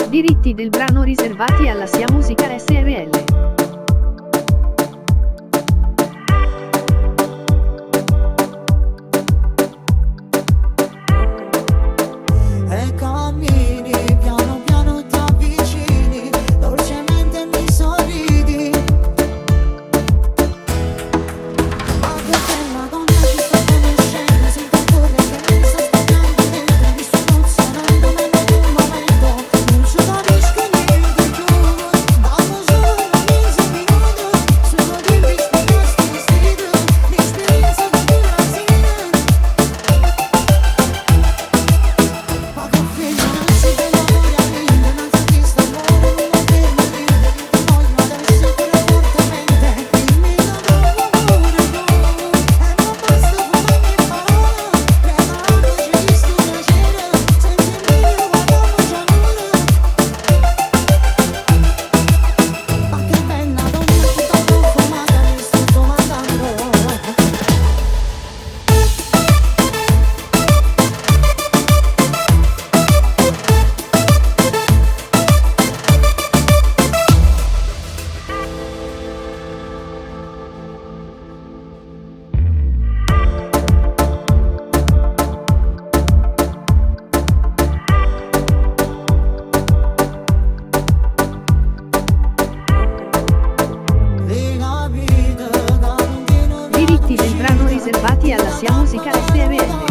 Diritti del brano riservati alla Seamusica SRL. E cammini piano piano ti avvicini, dolcemente mi sorridi. Ma che bella donna ci sto conoscendo, sento ancora che mi sta staccando dentro, mi sto emozionando meno di un momento, non ci capisco niente più. Dopo solo un mese minuto, sono di questo vestito, l'esperienza di una sera. Ma che figlia non si vede amore a me, non si chiesto amore, non è fermamente, ti voglio adesso pure fortemente, dimmi da dove amore tu, e non basta come mi fa, preparaci visto una cena, senza il mio guardiamoci amore. Ma che bella donna tutta profumata, mi sto domandando. Diritti del brano riservati alla Seamusica SRL.